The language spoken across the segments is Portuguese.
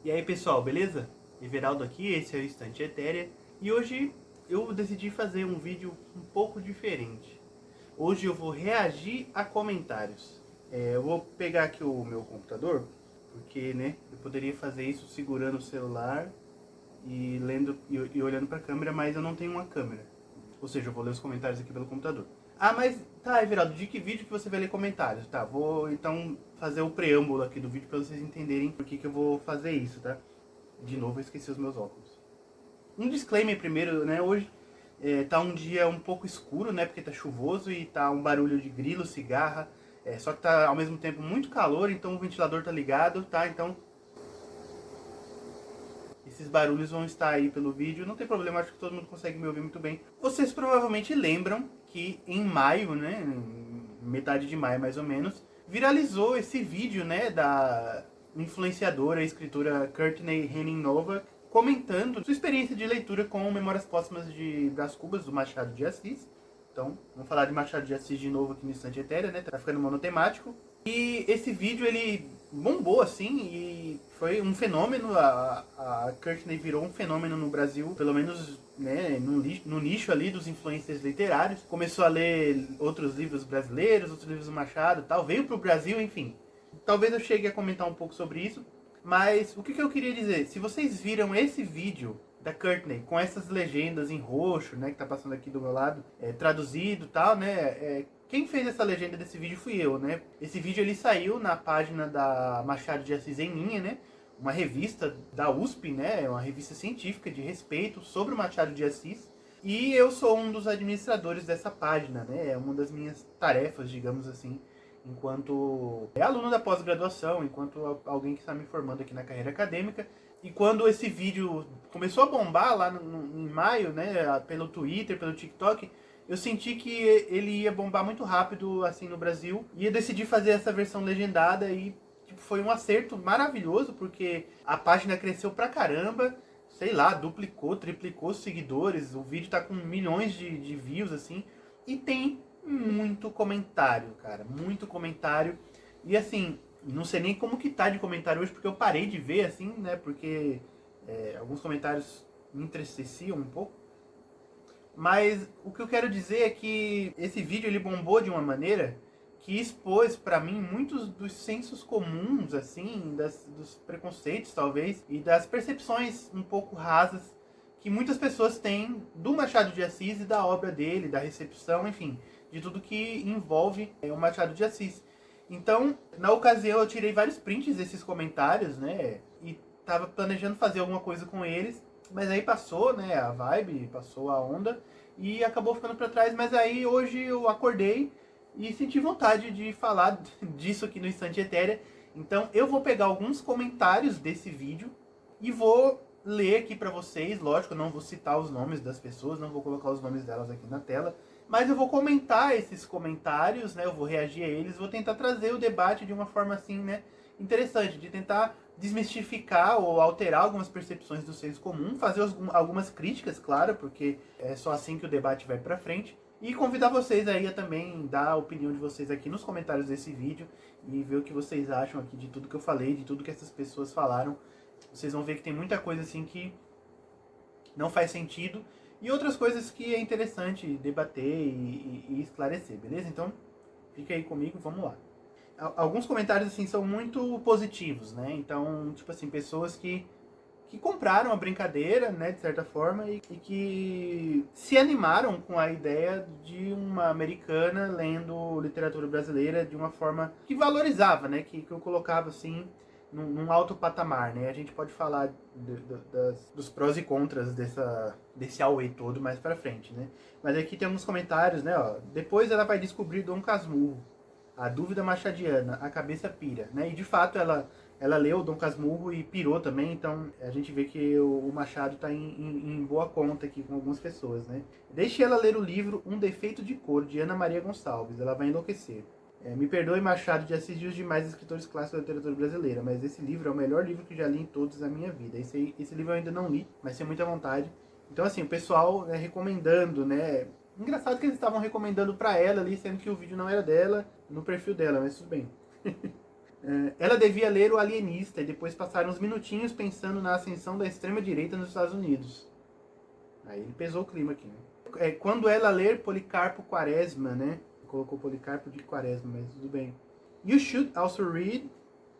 E aí pessoal, beleza? Everaldo aqui, esse é o Estante Etérea e hoje eu decidi fazer um vídeo um pouco diferente. Hoje eu vou reagir a comentários. Eu vou pegar aqui o meu computador, porque né, eu poderia fazer isso segurando o celular e lendo e olhando para a câmera, mas eu não tenho uma câmera. Ou seja, eu vou ler os comentários aqui pelo computador. Ah, mas tá, Everaldo, de que vídeo que você vai ler comentários? Tá, vou então fazer o preâmbulo aqui do vídeo para vocês entenderem por que eu vou fazer isso, tá? De novo, eu esqueci os meus óculos. Um disclaimer primeiro, né? Hoje tá um dia um pouco escuro, né? Porque tá chuvoso e tá um barulho de grilo, cigarra. Só que tá ao mesmo tempo muito calor, então o ventilador tá ligado, tá? Então esses barulhos vão estar aí pelo vídeo. Não tem problema, acho que todo mundo consegue me ouvir muito bem. Vocês provavelmente lembram que em maio, né? Metade de maio mais ou menos, viralizou esse vídeo, né? Da influenciadora e escritora Courtney Henning Novak comentando sua experiência de leitura com Memórias Póstumas de Brás Cubas, do Machado de Assis. Então, vamos falar de Machado de Assis de novo aqui no Estante Etérea, né? Tá ficando monotemático. E esse vídeo, ele bombou, assim, e foi um fenômeno. A Courtney virou um fenômeno no Brasil, pelo menos, né, no nicho ali dos influencers literários. Começou a ler outros livros brasileiros, outros livros do Machado e tal. Veio pro Brasil, enfim. Talvez eu chegue a comentar um pouco sobre isso. Mas o que eu queria dizer? Se vocês viram esse vídeo da Courtney com essas legendas em roxo, né, que tá passando aqui do meu lado, traduzido e tal, né, quem fez essa legenda desse vídeo fui eu, né. Esse vídeo ele saiu na página da Machado de Assis em Linha, né, uma revista da USP, né, uma revista científica de respeito sobre o Machado de Assis. E eu sou um dos administradores dessa página, né, é uma das minhas tarefas, digamos assim, enquanto aluno da pós-graduação, enquanto alguém que está me formando aqui na carreira acadêmica. E quando esse vídeo começou a bombar lá em maio, né, pelo Twitter, pelo TikTok, eu senti que ele ia bombar muito rápido assim no Brasil. E eu decidi fazer essa versão legendada e tipo, foi um acerto maravilhoso, porque a página cresceu pra caramba. Sei lá, duplicou, triplicou os seguidores. O vídeo tá com milhões de views, assim. E tem muito comentário, cara. Muito comentário. E assim, não sei nem como que tá de comentário hoje, porque eu parei de ver, assim, né? Porque alguns comentários me entristeciam um pouco. Mas o que eu quero dizer é que esse vídeo ele bombou de uma maneira que expôs pra mim muitos dos sensos comuns, assim, dos preconceitos talvez, e das percepções um pouco rasas que muitas pessoas têm do Machado de Assis e da obra dele, da recepção, enfim, de tudo que envolve o Machado de Assis. Então, na ocasião eu tirei vários prints desses comentários, né, e tava planejando fazer alguma coisa com eles, mas aí passou, né, a vibe, passou a onda e acabou ficando pra trás. Mas aí hoje eu acordei e senti vontade de falar disso aqui no Estante Etérea. Então eu vou pegar alguns comentários desse vídeo e vou ler aqui pra vocês. Lógico, eu não vou citar os nomes das pessoas, não vou colocar os nomes delas aqui na tela, mas eu vou comentar esses comentários, né? Eu vou reagir a eles, vou tentar trazer o debate de uma forma assim, né, interessante, de tentar desmistificar ou alterar algumas percepções do senso comum, fazer algumas críticas, claro, porque é só assim que o debate vai pra frente. E convidar vocês aí a também dar a opinião de vocês aqui nos comentários desse vídeo e ver o que vocês acham aqui de tudo que eu falei, de tudo que essas pessoas falaram. Vocês vão ver que tem muita coisa assim que não faz sentido e outras coisas que é interessante debater e esclarecer, beleza? Então, fica aí comigo, vamos lá. Alguns comentários assim são muito positivos, né? Então, tipo assim, pessoas que compraram a brincadeira, né, de certa forma, e que se animaram com a ideia de uma americana lendo literatura brasileira de uma forma que valorizava, né, que eu colocava assim num alto patamar, né? A gente pode falar dos prós e contras desse auê todo mais pra frente, né? Mas aqui tem alguns comentários, né, ó. Depois ela vai descobrir Dom Casmurro, a dúvida machadiana, a cabeça pira, né? E de fato ela leu Dom Casmurro e pirou também, então a gente vê que o Machado está em boa conta aqui com algumas pessoas, né? Deixe ela ler o livro Um Defeito de Cor, de Ana Maria Gonçalves, ela vai enlouquecer. Me perdoe, Machado de Assis e os demais escritores clássicos da literatura brasileira, mas esse livro é o melhor livro que já li em todos a minha vida. Esse livro eu ainda não li, mas tenho muita vontade. Então assim, o pessoal, né, recomendando, né? Engraçado que eles estavam recomendando pra ela ali, sendo que o vídeo não era dela, no perfil dela, mas tudo bem. Ela devia ler O Alienista e depois passar uns minutinhos pensando na ascensão da extrema-direita nos Estados Unidos. Aí ele pesou o clima aqui, né? Quando ela ler Policarpo Quaresma, né? Colocou Policarpo de Quaresma, mas tudo bem. You should also read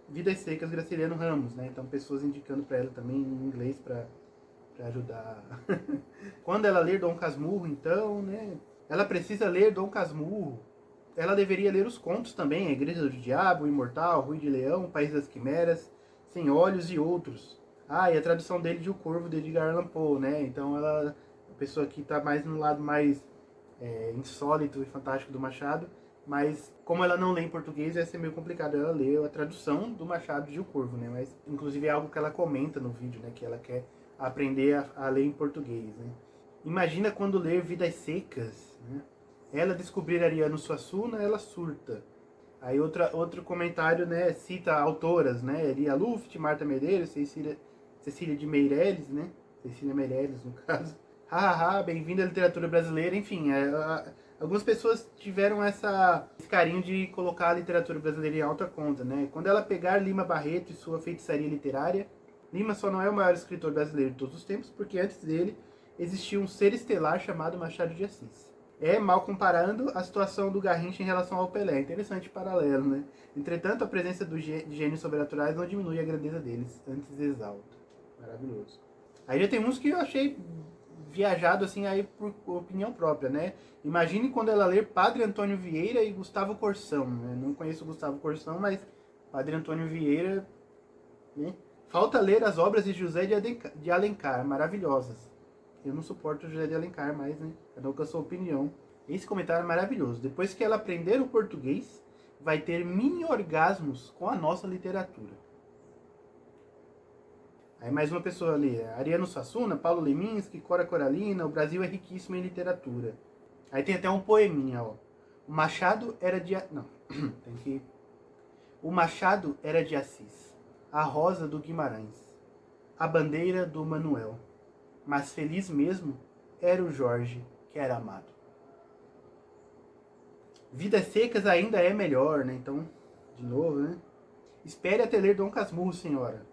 Vidas Secas, Graciliano Ramos, né? Então pessoas indicando para ela também em inglês para ajudar. Quando ela ler Dom Casmurro, então, né? Ela precisa ler Dom Casmurro. Ela deveria ler os contos também, A Igreja do Diabo, O Imortal, Rui de Leão, O País das Quimeras, Sem Olhos e outros. E a tradução dele de O Corvo, de Edgar Allan Poe, né? Então ela, a pessoa aqui está mais no lado mais insólito e fantástico do Machado, mas como ela não lê em português, vai ser meio complicado ela ler a tradução do Machado de O Corvo, né? Mas inclusive é algo que ela comenta no vídeo, né? Que ela quer aprender a ler em português, né? Imagina quando ler Vidas Secas, né? Ela descobrir Ariano Suassuna, ela surta. Aí outro comentário, né, cita autoras, né, Elia Luft, Marta Medeiros, Cecília de Meirelles, né, Cecília Meirelles no caso. Bem-vinda à literatura brasileira. Enfim, algumas pessoas tiveram esse carinho de colocar a literatura brasileira em alta conta, né. Quando ela pegar Lima Barreto e sua feitiçaria literária, Lima só não é o maior escritor brasileiro de todos os tempos, porque antes dele existia um ser estelar chamado Machado de Assis. Mal comparando a situação do Garrincha em relação ao Pelé. Interessante paralelo, né? Entretanto, a presença de gênios sobrenaturais não diminui a grandeza deles, antes exalta. Maravilhoso. Aí já tem uns que eu achei viajado, assim, aí por opinião própria, né? Imagine quando ela ler Padre Antônio Vieira e Gustavo Corsão, né? Não conheço o Gustavo Corsão, mas Padre Antônio Vieira, né? Falta ler as obras de José de Alencar, maravilhosas. Eu não suporto o José de Alencar mais, né? Cada um com a sua opinião. Esse comentário é maravilhoso. Depois que ela aprender o português, vai ter mini orgasmos com a nossa literatura. Aí mais uma pessoa ali. Ariano Suassuna, Paulo Leminski, Cora Coralina. O Brasil é riquíssimo em literatura. Aí tem até um poeminha, ó. O Machado era de... Não, tem que... O Machado era de Assis. A rosa do Guimarães. A bandeira do Manuel. Mas feliz mesmo era o Jorge, que era amado. Vidas Secas ainda é melhor, né? Então, de novo, né? Espere até ler Dom Casmurro, senhora.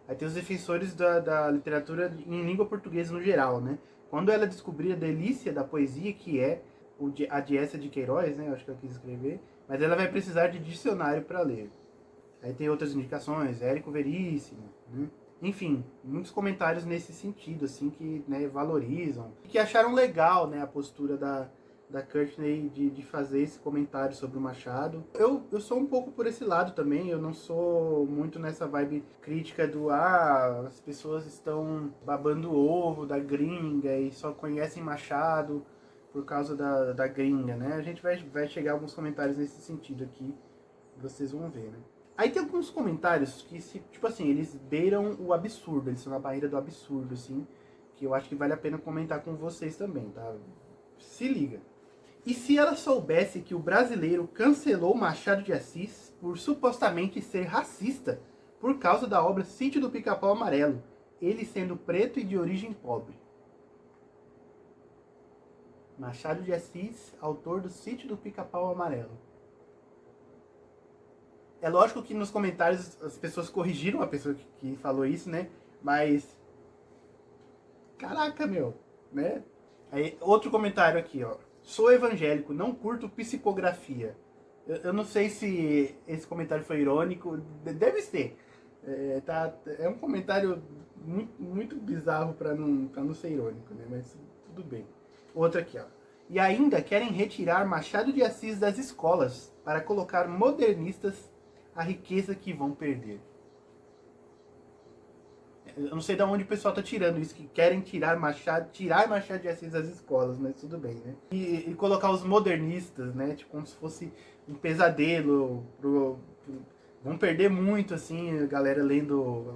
Aí tem os defensores da literatura em língua portuguesa no geral, né? Quando ela descobrir a delícia da poesia, que é a Diécia de Queiroz, né? Eu acho que ela quis escrever. Mas ela vai precisar de dicionário para ler. Aí tem outras indicações, Érico Veríssimo, né? Enfim, muitos comentários nesse sentido, assim, que, né, valorizam. E que acharam legal, né, a postura da Courtney de fazer esse comentário sobre o Machado. Eu sou um pouco por esse lado também, eu não sou muito nessa vibe crítica do as pessoas estão babando o ovo da gringa e só conhecem Machado por causa da gringa, né? A gente vai chegar a alguns comentários nesse sentido aqui, vocês vão ver, né? Aí tem alguns comentários que, tipo assim, eles beiram o absurdo, eles são na barreira do absurdo, assim, que eu acho que vale a pena comentar com vocês também, tá? Se liga. E se ela soubesse que o brasileiro cancelou Machado de Assis por supostamente ser racista por causa da obra Sítio do Pica-Pau Amarelo, ele sendo preto e de origem pobre? Machado de Assis, autor do Sítio do Pica-Pau Amarelo. É lógico que nos comentários as pessoas corrigiram a pessoa que falou isso, né? Mas... Caraca, meu, né? Aí, outro comentário aqui, ó. Sou evangélico, não curto psicografia. Eu não sei se esse comentário foi irônico. Deve ser. É um comentário muito, muito bizarro pra não ser irônico, né? Mas tudo bem. Outro aqui, ó. E ainda querem retirar Machado de Assis das escolas para colocar modernistas a riqueza que vão perder. Eu não sei de onde o pessoal tá tirando isso, que querem tirar Machado de Assis das escolas, mas tudo bem, né? E colocar os modernistas, né? Tipo, como se fosse um pesadelo. Vão perder muito, assim, a galera lendo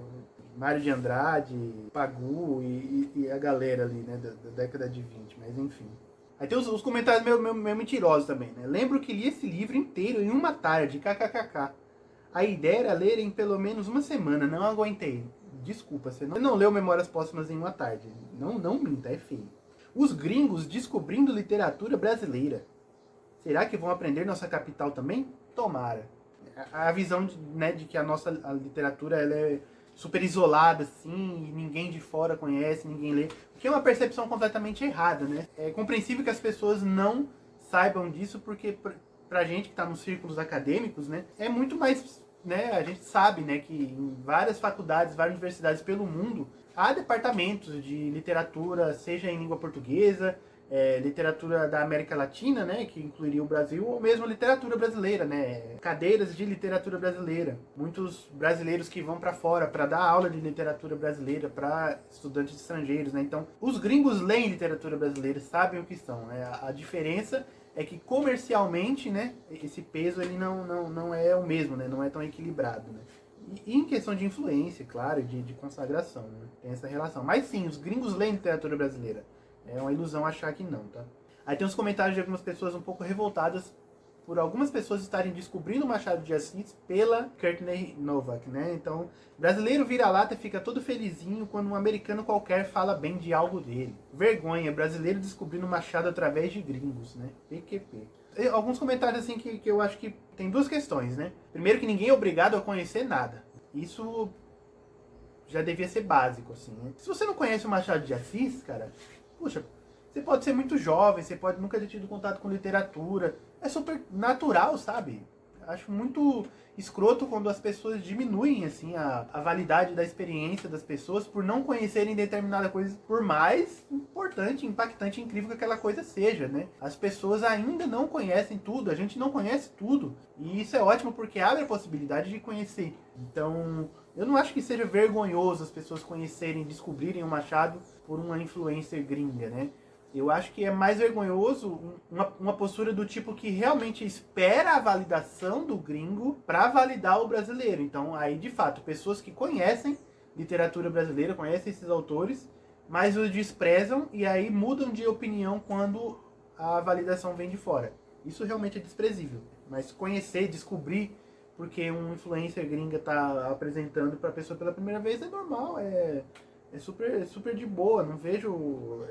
Mário de Andrade, Pagu e a galera ali, né? Da década de 20, mas enfim. Aí tem os comentários meio mentirosos também, né? Lembro que li esse livro inteiro em uma tarde, kkkk. A ideia era ler em pelo menos uma semana, não aguentei. Desculpa, você não leu Memórias Póstumas em uma tarde. Não minta, é feio. Os gringos descobrindo literatura brasileira. Será que vão aprender nossa capital também? Tomara. A visão de que a nossa literatura ela é super isolada, assim, e ninguém de fora conhece, ninguém lê, o que é uma percepção completamente errada, né? É compreensível que as pessoas não saibam disso, porque pra gente que está nos círculos acadêmicos, né, é muito mais, né, a gente sabe, né, que em várias faculdades, várias universidades pelo mundo, há departamentos de literatura, seja em língua portuguesa, literatura da América Latina, né, que incluiria o Brasil, ou mesmo literatura brasileira, né, cadeiras de literatura brasileira. Muitos brasileiros que vão para fora para dar aula de literatura brasileira para estudantes estrangeiros, né. Então, os gringos leem literatura brasileira, sabem o que são. Né? A diferença é que comercialmente, né, esse peso ele não é o mesmo, né, não é tão equilibrado, né. E em questão de influência, claro, de consagração, né, tem essa relação. Mas sim, os gringos leem literatura brasileira. É uma ilusão achar que não, tá? Aí tem uns comentários de algumas pessoas um pouco revoltadas por algumas pessoas estarem descobrindo o Machado de Assis pela Courtney Novak, né? Então, brasileiro vira-lata fica todo felizinho quando um americano qualquer fala bem de algo dele. Vergonha, brasileiro descobrindo Machado através de gringos, né? PQP. E alguns comentários assim que eu acho que tem duas questões, né? Primeiro que ninguém é obrigado a conhecer nada. Isso já devia ser básico, assim, né? Se você não conhece o Machado de Assis, cara, puxa, você pode ser muito jovem, você pode nunca ter tido contato com literatura. É super natural, sabe? Acho muito escroto quando as pessoas diminuem assim a validade da experiência das pessoas por não conhecerem determinada coisa, por mais importante, impactante, incrível que aquela coisa seja, né? As pessoas ainda não conhecem tudo, a gente não conhece tudo. E isso é ótimo porque abre a possibilidade de conhecer. Então, eu não acho que seja vergonhoso as pessoas conhecerem, descobrirem o Machado por uma influencer gringa, né? Eu acho que é mais vergonhoso uma postura do tipo que realmente espera a validação do gringo para validar o brasileiro. Então, aí, de fato, pessoas que conhecem literatura brasileira, conhecem esses autores, mas os desprezam e aí mudam de opinião quando a validação vem de fora. Isso realmente é desprezível. Mas conhecer, descobrir, porque um influencer gringa está apresentando para a pessoa pela primeira vez é normal, é super de boa, não vejo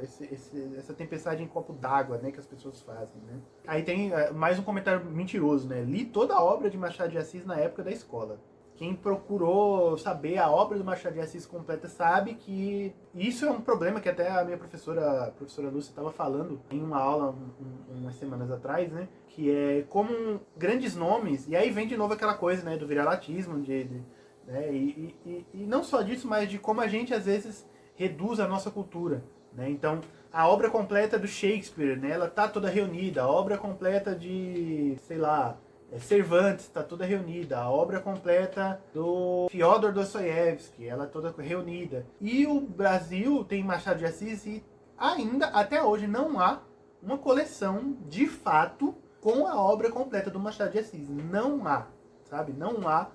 essa tempestade em copo d'água, né, que as pessoas fazem, né. Aí tem mais um comentário mentiroso, né, li toda a obra de Machado de Assis na época da escola. Quem procurou saber a obra do Machado de Assis completa sabe que isso é um problema que até a minha a professora Lúcia, estava falando em uma aula umas semanas atrás, né, que é como grandes nomes, e aí vem de novo aquela coisa, né, do viralatismo, né? E não só disso, mas de como a gente às vezes reduz a nossa cultura. Né? Então, a obra completa do Shakespeare, né, ela tá toda reunida. A obra completa de, sei lá, Cervantes está toda reunida. A obra completa do Fyodor Dostoiévski, ela toda reunida. E o Brasil tem Machado de Assis e ainda, até hoje, não há uma coleção de fato com a obra completa do Machado de Assis. Não há, sabe? Não há.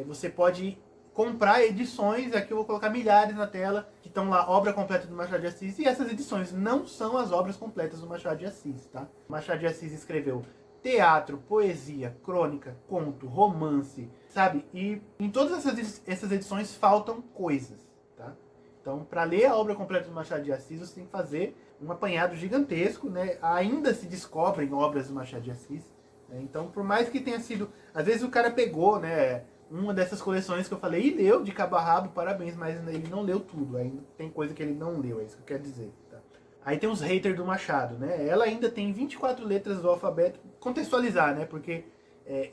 Você pode comprar edições, aqui eu vou colocar milhares na tela, que estão lá, obra completa do Machado de Assis, e essas edições não são as obras completas do Machado de Assis, tá? Machado de Assis escreveu teatro, poesia, crônica, conto, romance, sabe? E em todas essas edições faltam coisas, tá? Então, para ler a obra completa do Machado de Assis, você tem que fazer um apanhado gigantesco, né? Ainda se descobrem obras do Machado de Assis, né? Então, por mais que tenha sido... Às vezes o cara pegou, né, uma dessas coleções que eu falei e leu de cabo a rabo, parabéns, mas ele não leu tudo. Ainda tem coisa que ele não leu, é isso que eu quero dizer. Tá? Aí tem os haters do Machado, né? Ela ainda tem 24 letras do alfabeto. Contextualizar, né? Porque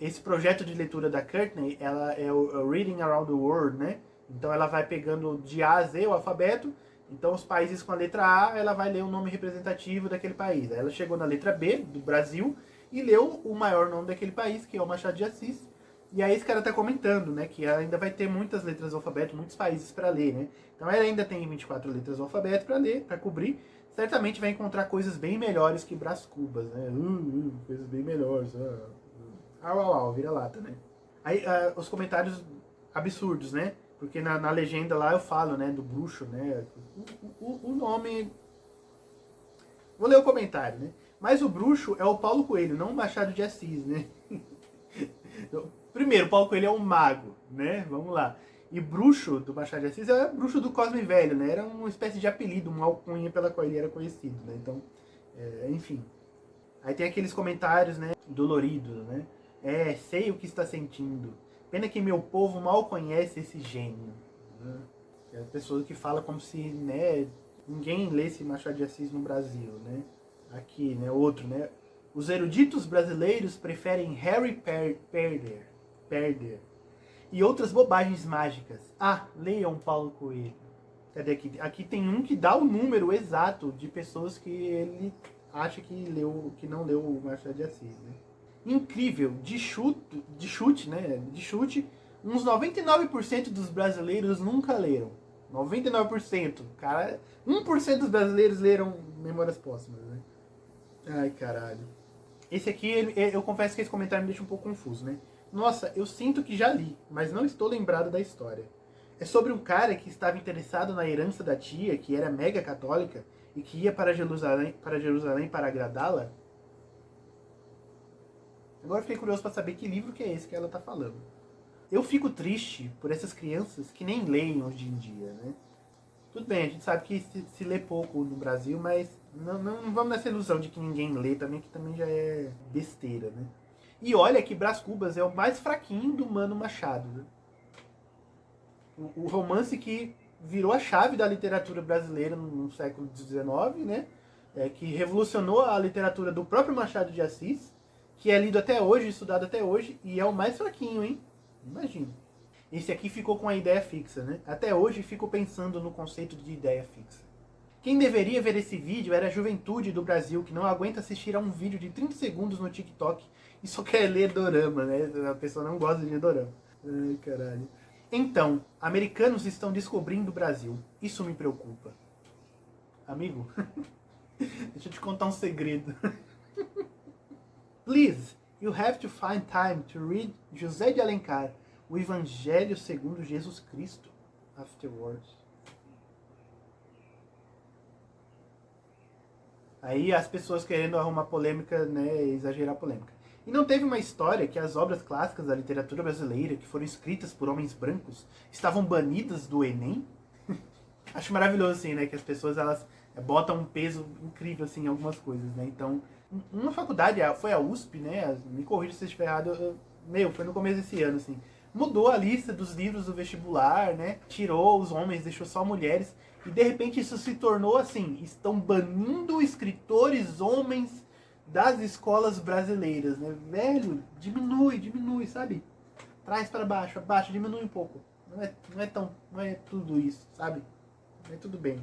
esse projeto de leitura da Courtney, ela é o Reading Around the World, né? Então ela vai pegando de A a Z o alfabeto. Então os países com a letra A, ela vai ler o nome representativo daquele país. Aí ela chegou na letra B, do Brasil, e leu o maior nome daquele país, que é o Machado de Assis. E aí esse cara tá comentando, né, que ainda vai ter muitas letras do alfabeto, muitos países para ler, né? Então ela ainda tem 24 letras do alfabeto para ler, para cobrir. Certamente vai encontrar coisas bem melhores que Brás Cubas, né? Coisas bem melhores. Vira lata, né? Aí os comentários absurdos, né? Porque na legenda lá eu falo, né, do bruxo, né? O nome... Vou ler o comentário, né? Mas o bruxo é o Paulo Coelho, não o Machado de Assis, né? Primeiro, Paulo Coelho é um mago, né? Vamos lá. E bruxo do Machado de Assis é bruxo do Cosme Velho, né? Era uma espécie de apelido, uma alcunha pela qual ele era conhecido, né? Então, enfim. Aí tem aqueles comentários, né? Doloridos, né? É, sei o que está sentindo. Pena que meu povo mal conhece esse gênio. É a pessoa que fala como se, né, ninguém lesse Machado de Assis no Brasil, né? Aqui, né, outro, né? Os eruditos brasileiros preferem Harry Perder e outras bobagens mágicas. Ah, leiam Paulo Coelho. Cadê aqui? Aqui tem um que dá o número exato de pessoas que ele acha que leu, que não leu o Machado de Assis, né? Incrível, de chute, uns 99% dos brasileiros nunca leram. 99%. Cara, 1% dos brasileiros leram Memórias Póstumas, né? Ai, caralho. Esse aqui, eu confesso que esse comentário me deixa um pouco confuso, né? Nossa, eu sinto que já li, mas não estou lembrado da história. É sobre um cara que estava interessado na herança da tia, que era mega católica, e que ia para Jerusalém para agradá-la. Agora eu fiquei curioso para saber que livro que é esse que ela tá falando. Eu fico triste por essas crianças que nem leem hoje em dia, né? Tudo bem, a gente sabe que se lê pouco no Brasil, mas não vamos nessa ilusão de que ninguém lê também, que também já é besteira, né? E olha que Brás Cubas é o mais fraquinho do Mano Machado, né? O romance que virou a chave da literatura brasileira no século XIX, né? Que revolucionou a literatura do próprio Machado de Assis, que é lido até hoje, estudado até hoje, e é o mais fraquinho, hein? Imagina. Esse aqui ficou com a ideia fixa, né? Até hoje fico pensando no conceito de ideia fixa. Quem deveria ver esse vídeo era a juventude do Brasil, que não aguenta assistir a um vídeo de 30 segundos no TikTok e só quer ler dorama, né? A pessoa não gosta de ler dorama. Ai, caralho. Então, americanos estão descobrindo o Brasil. Isso me preocupa. Amigo, deixa eu te contar um segredo. Please, you have to find time to read José de Alencar, o Evangelho segundo Jesus Cristo, afterwards. Aí as pessoas querendo arrumar polêmica, né, exagerar a polêmica. E não teve uma história que as obras clássicas da literatura brasileira, que foram escritas por homens brancos, estavam banidas do Enem? Acho maravilhoso, assim, né, que as pessoas, elas botam um peso incrível, assim, em algumas coisas, né. Então, uma faculdade, foi a USP, né, me corrija se eu estiver errado, foi no começo desse ano, assim, mudou a lista dos livros do vestibular, né, tirou os homens, deixou só mulheres, e de repente isso se tornou assim, estão banindo escritores homens das escolas brasileiras, né? Velho, diminui, sabe? Traz para baixo, abaixa, diminui um pouco. Não é tudo isso, sabe? Não é tudo bem.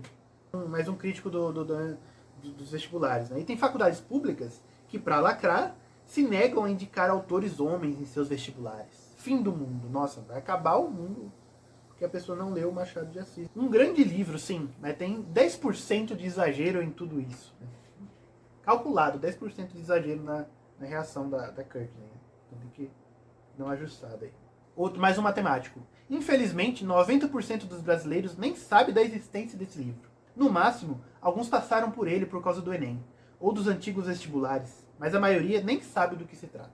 Mais um crítico dos vestibulares, né? E tem faculdades públicas que, para lacrar, se negam a indicar autores homens em seus vestibulares. Fim do mundo. Nossa, vai acabar o mundo porque a pessoa não leu o Machado de Assis. Um grande livro, sim, mas tem 10% de exagero em tudo isso. Né? Calculado, 10% de exagero na reação da Courtney. Né? Então tem que dar uma ajustada aí. Mais um matemático. Infelizmente, 90% dos brasileiros nem sabe da existência desse livro. No máximo, alguns passaram por ele por causa do Enem, ou dos antigos vestibulares, mas a maioria nem sabe do que se trata.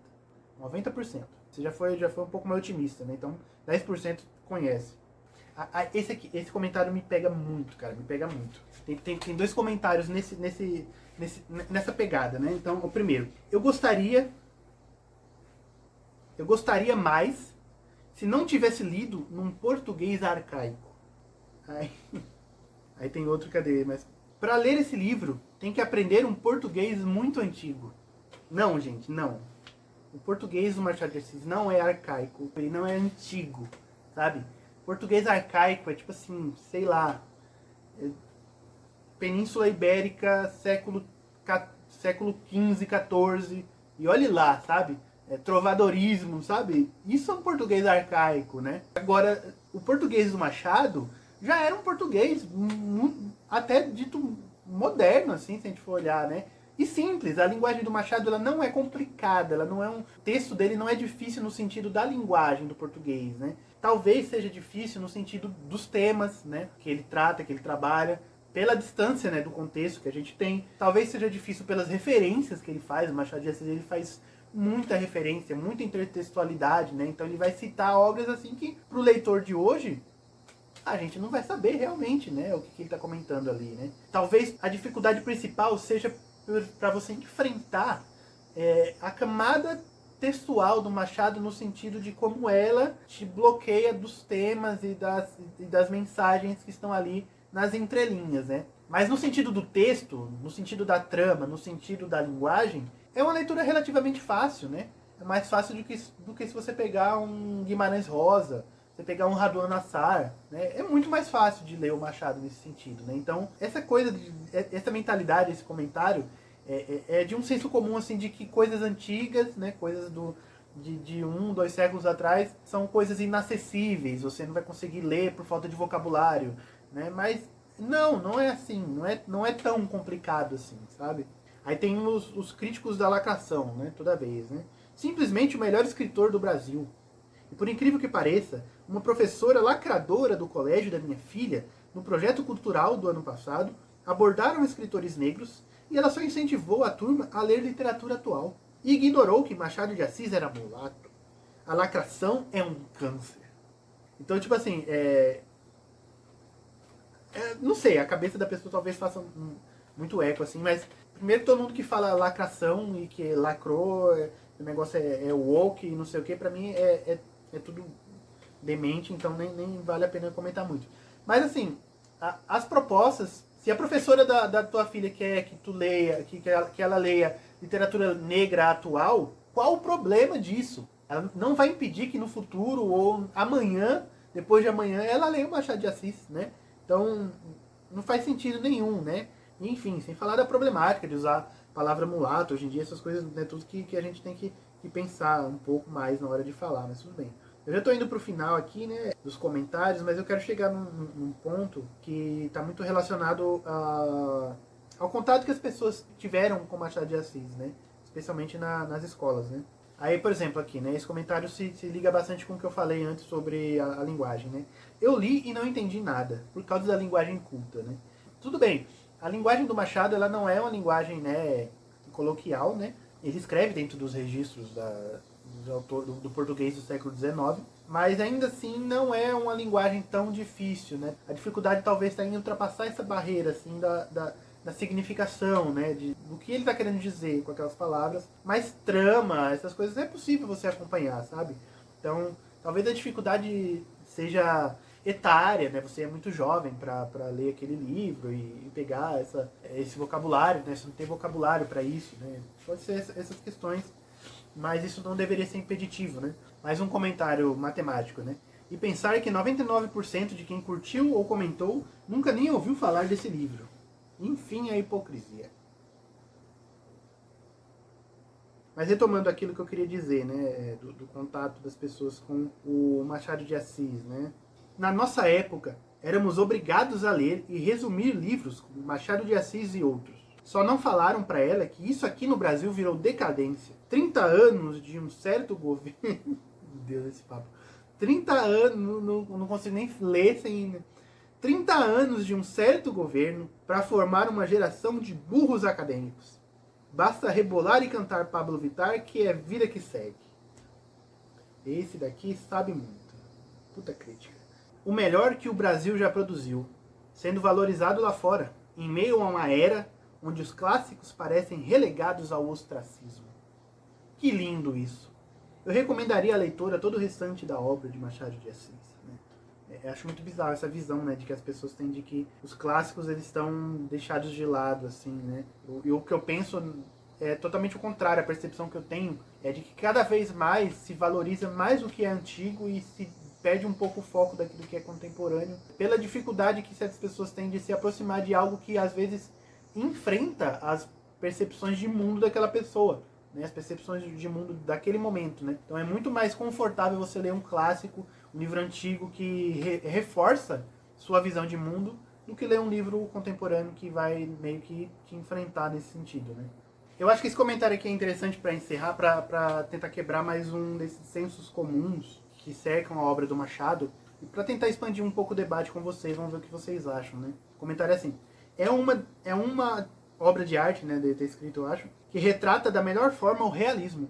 90%. Você já foi um pouco mais otimista, né? Então, 10% conhece. Esse comentário me pega muito, cara, me pega muito. Tem dois comentários nessa pegada, né? Então, o primeiro, eu gostaria mais se não tivesse lido num português arcaico. Aí tem outro, cadê? Mas para ler esse livro, tem que aprender um português muito antigo. Não, gente, não. O português do Machado de Assis não é arcaico, ele não é antigo, sabe? Português arcaico é tipo assim, sei lá, Península Ibérica, século XV, XIV, e olhe lá, sabe? Trovadorismo, sabe? Isso é um português arcaico, né? Agora, o português do Machado já era um português até dito moderno, assim, se a gente for olhar, né? E simples, a linguagem do Machado ela não é complicada, ela não é o texto dele não é difícil no sentido da linguagem do português, né? Talvez seja difícil no sentido dos temas, né, que ele trata, que ele trabalha, pela distância, né, do contexto que a gente tem. Talvez seja difícil pelas referências que ele faz. O Machado de Assis ele faz muita referência, muita intertextualidade, né? Então ele vai citar obras assim que pro leitor de hoje a gente não vai saber realmente, né, o que ele está comentando ali, né? Talvez a dificuldade principal seja para você enfrentar a camada textual do Machado no sentido de como ela te bloqueia dos temas e das mensagens que estão ali nas entrelinhas, né? Mas no sentido do texto, no sentido da trama, no sentido da linguagem, é uma leitura relativamente fácil, né? É mais fácil do que se você pegar um Guimarães Rosa, você pegar um Raduan Nassar, né? É muito mais fácil de ler o Machado nesse sentido, né? Então, essa mentalidade, esse comentário, é de um senso comum, assim, de que coisas antigas, né? Coisas de 2 séculos atrás, são coisas inacessíveis, você não vai conseguir ler por falta de vocabulário, né? Mas não é assim, não é tão complicado assim, sabe? Aí tem os críticos da lacração, né? Toda vez, né? Simplesmente o melhor escritor do Brasil. E por incrível que pareça, uma professora lacradora do colégio da minha filha, no projeto cultural do ano passado, abordaram escritores negros e ela só incentivou a turma a ler literatura atual. E ignorou que Machado de Assis era mulato. A lacração é um câncer. Então, tipo assim, não sei, a cabeça da pessoa talvez faça muito eco, assim, mas primeiro todo mundo que fala lacração e que lacrou, o negócio é woke e não sei o que, pra mim é tudo demente, então nem vale a pena comentar muito. Mas assim, as propostas, se a professora da tua filha quer que tu leia, que ela leia literatura negra atual, qual o problema disso? Ela não vai impedir que no futuro ou amanhã, depois de amanhã, ela leia o Machado de Assis, né? Então, não faz sentido nenhum, né? Enfim, sem falar da problemática de usar a palavra mulato, hoje em dia essas coisas, né, tudo que a gente tem que pensar um pouco mais na hora de falar, mas tudo bem. Eu já estou indo para o final aqui, né, dos comentários, mas eu quero chegar num ponto que está muito relacionado ao contato que as pessoas tiveram com Machado de Assis, né? Especialmente nas escolas, né? Aí, por exemplo, aqui, né? Esse comentário se liga bastante com o que eu falei antes sobre a linguagem, né? Eu li e não entendi nada, por causa da linguagem culta, né? Tudo bem, a linguagem do Machado, ela não é uma linguagem, né, coloquial, né? Ele escreve dentro dos registros do português do século XIX, mas ainda assim não é uma linguagem tão difícil, né? A dificuldade talvez está em ultrapassar essa barreira, assim, da significação, né, do que ele está querendo dizer com aquelas palavras, mas trama, essas coisas é possível você acompanhar, sabe? Então, talvez a dificuldade seja etária, né? Você é muito jovem para ler aquele livro e pegar esse vocabulário, né? Você não tem vocabulário para isso, né? Pode ser essas questões, mas isso não deveria ser impeditivo, né? Mais um comentário matemático, né? E pensar que 99% de quem curtiu ou comentou nunca nem ouviu falar desse livro. Enfim, a hipocrisia. Mas retomando aquilo que eu queria dizer, né, do contato das pessoas com o Machado de Assis, né? Na nossa época, éramos obrigados a ler e resumir livros como Machado de Assis e outros. Só não falaram para ela que isso aqui no Brasil virou decadência. 30 anos de um certo governo... Meu Deus, esse papo. 30 anos, não consigo nem ler sem... 30 anos de um certo governo para formar uma geração de burros acadêmicos. Basta rebolar e cantar Pablo Vittar que é vida que segue. Esse daqui sabe muito. Puta crítica. O melhor que o Brasil já produziu, sendo valorizado lá fora, em meio a uma era onde os clássicos parecem relegados ao ostracismo. Que lindo isso. Eu recomendaria a leitura todo o restante da obra de Machado de Assis. Acho muito bizarro essa visão, né, de que as pessoas têm de que os clássicos eles estão deixados de lado, assim, né. E o que eu penso é totalmente o contrário. A percepção que eu tenho é de que cada vez mais se valoriza mais o que é antigo e se perde um pouco o foco daquilo que é contemporâneo, pela dificuldade que certas pessoas têm de se aproximar de algo que às vezes enfrenta as percepções de mundo daquela pessoa, né, as percepções de mundo daquele momento, né. Então é muito mais confortável você ler um clássico, um livro antigo que reforça sua visão de mundo, do que ler um livro contemporâneo que vai meio que te enfrentar nesse sentido, né. Eu acho que esse comentário aqui é interessante para encerrar, para tentar quebrar mais um desses sensos comuns que cercam a obra do Machado, e para tentar expandir um pouco o debate com vocês. Vamos ver o que vocês acham, né. O comentário é assim: é uma obra de arte, né, de ter escrito, eu acho, que retrata da melhor forma o realismo.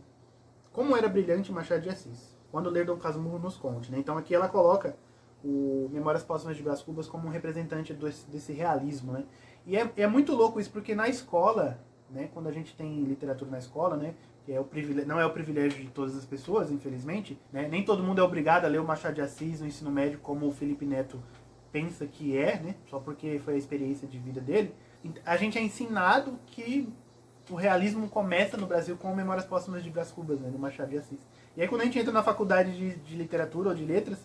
Como era brilhante Machado de Assis. Quando ler Dom Casmurro nos conte, né. Então aqui ela coloca o Memórias Póstumas de Brás Cubas como um representante desse realismo, né. E é muito louco isso, porque na escola, né, quando a gente tem literatura na escola, né, que não é o privilégio de todas as pessoas, infelizmente, né? Nem todo mundo é obrigado a ler o Machado de Assis no ensino médio como o Felipe Neto pensa que é, né? Só porque foi a experiência de vida dele. A gente é ensinado que o realismo começa no Brasil com Memórias Póstumas de Brás Cubas, né? Do Machado de Assis. E aí quando a gente entra na faculdade de literatura ou de letras,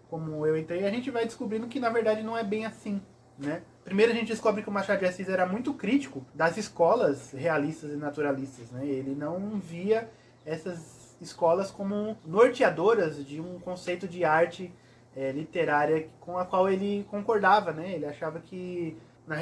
como eu entrei, a gente vai descobrindo que na verdade não é bem assim, né? Primeiro a gente descobre que o Machado de Assis era muito crítico das escolas realistas e naturalistas, né? Ele não via essas escolas como norteadoras de um conceito de arte literária com a qual ele concordava, né? Ele achava que,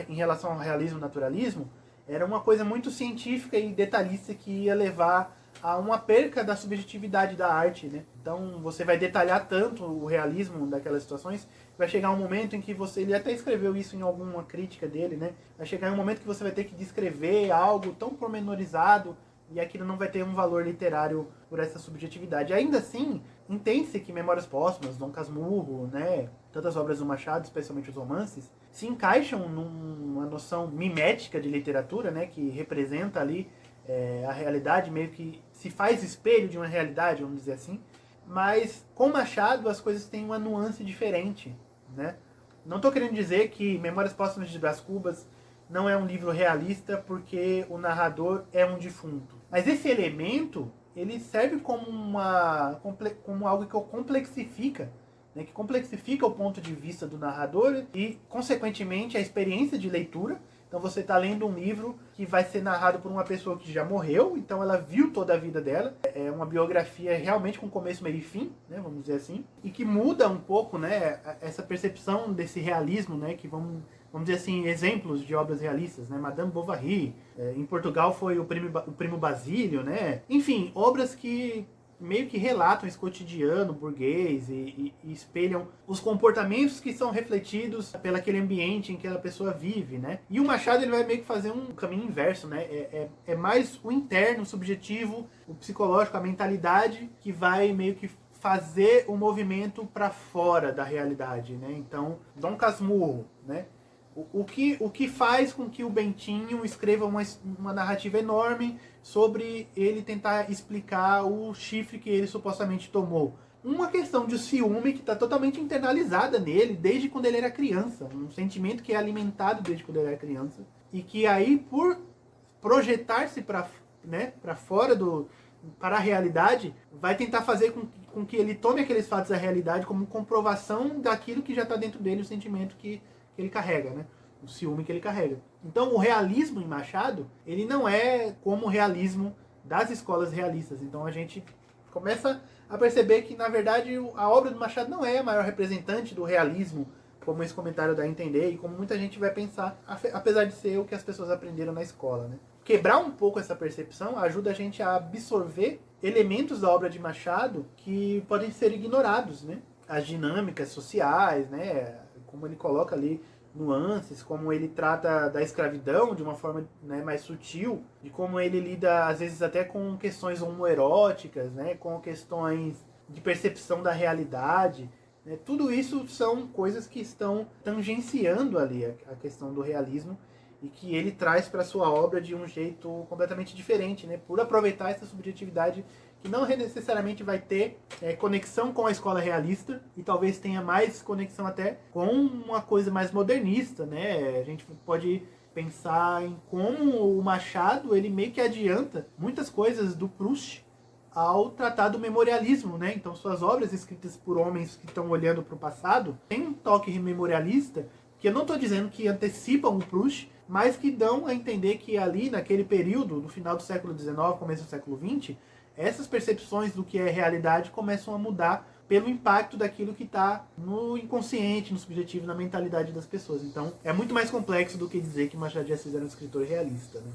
em relação ao realismo e naturalismo, era uma coisa muito científica e detalhista que ia levar a uma perca da subjetividade da arte, né? Então você vai detalhar tanto o realismo daquelas situações, vai chegar um momento em que ele até escreveu isso em alguma crítica dele, né? Vai chegar um momento que você vai ter que descrever algo tão pormenorizado e aquilo não vai ter um valor literário por essa subjetividade. Ainda assim, entende-se que Memórias Póstumas, Dom Casmurro, né, tantas obras do Machado, especialmente os romances, se encaixam numa noção mimética de literatura, né, que representa ali a realidade, meio que se faz espelho de uma realidade, vamos dizer assim. Mas com Machado as coisas têm uma nuance diferente, né? Não estou querendo dizer que Memórias Póstumas de Brás Cubas não é um livro realista porque o narrador é um defunto. Mas esse elemento, ele serve como algo que complexifica, né? Que complexifica o ponto de vista do narrador e, consequentemente, a experiência de leitura. Então você está lendo um livro que vai ser narrado por uma pessoa que já morreu, então ela viu toda a vida dela. É uma biografia realmente com começo, meio e fim, né, vamos dizer assim, e que muda um pouco, né, essa percepção desse realismo, né, que vamos dizer assim, exemplos de obras realistas, né, Madame Bovary, em Portugal foi o Primo Basílio, né, enfim, obras que meio que relatam esse cotidiano burguês e espelham os comportamentos que são refletidos pelo aquele ambiente em que a pessoa vive, né? E o Machado ele vai meio que fazer um caminho inverso, né? É mais o interno, o subjetivo, o psicológico, a mentalidade que vai meio que fazer o movimento para fora da realidade, né? Então, Dom Casmurro, né? O que faz com que o Bentinho escreva uma narrativa enorme sobre ele tentar explicar o chifre que ele supostamente tomou. Uma questão de ciúme que está totalmente internalizada nele desde quando ele era criança. Um sentimento que é alimentado desde quando ele era criança. E que aí, por projetar-se para, né, para fora para a realidade, vai tentar fazer com que ele tome aqueles fatos da realidade como comprovação daquilo que já está dentro dele, o sentimento que ele carrega, né? O ciúme que ele carrega. Então o realismo em Machado, ele não é como o realismo das escolas realistas. Então a gente começa a perceber que, na verdade, a obra do Machado não é a maior representante do realismo, como esse comentário dá a entender, e como muita gente vai pensar, apesar de ser o que as pessoas aprenderam na escola, né? Quebrar um pouco essa percepção ajuda a gente a absorver elementos da obra de Machado que podem ser ignorados, né? As dinâmicas sociais, né? Como ele coloca ali nuances, como ele trata da escravidão de uma forma, né, mais sutil, de como ele lida às vezes até com questões homoeróticas, né, com questões de percepção da realidade, né, tudo isso são coisas que estão tangenciando ali a questão do realismo e que ele traz para sua obra de um jeito completamente diferente, né, por aproveitar essa subjetividade que não necessariamente vai ter conexão com a escola realista e talvez tenha mais conexão até com uma coisa mais modernista, né? A gente pode pensar em como o Machado ele meio que adianta muitas coisas do Proust ao tratar do memorialismo, né? Então suas obras escritas por homens que estão olhando para o passado têm um toque memorialista que eu não estou dizendo que antecipam o Proust, mas que dão a entender que ali naquele período, no final do século XIX, começo do século XX, essas percepções do que é realidade começam a mudar pelo impacto daquilo que está no inconsciente, no subjetivo, na mentalidade das pessoas. Então, é muito mais complexo do que dizer que Machado de Assis era um escritor realista, né?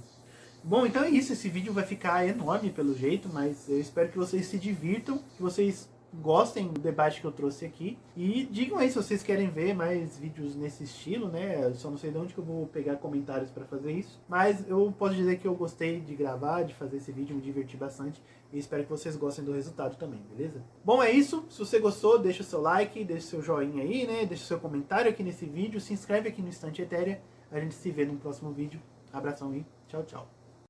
Bom, então é isso. Esse vídeo vai ficar enorme pelo jeito, mas eu espero que vocês se divirtam, que vocês gostem do debate que eu trouxe aqui. E digam aí se vocês querem ver mais vídeos nesse estilo, né? Eu só não sei de onde que eu vou pegar comentários para fazer isso. Mas eu posso dizer que eu gostei de gravar, de fazer esse vídeo, me diverti bastante. E espero que vocês gostem do resultado também, beleza? Bom, é isso. Se você gostou, deixa o seu like, deixa o seu joinha aí, né? Deixa o seu comentário aqui nesse vídeo. Se inscreve aqui no Estante Etérea. A gente se vê no próximo vídeo. Abração e tchau, tchau.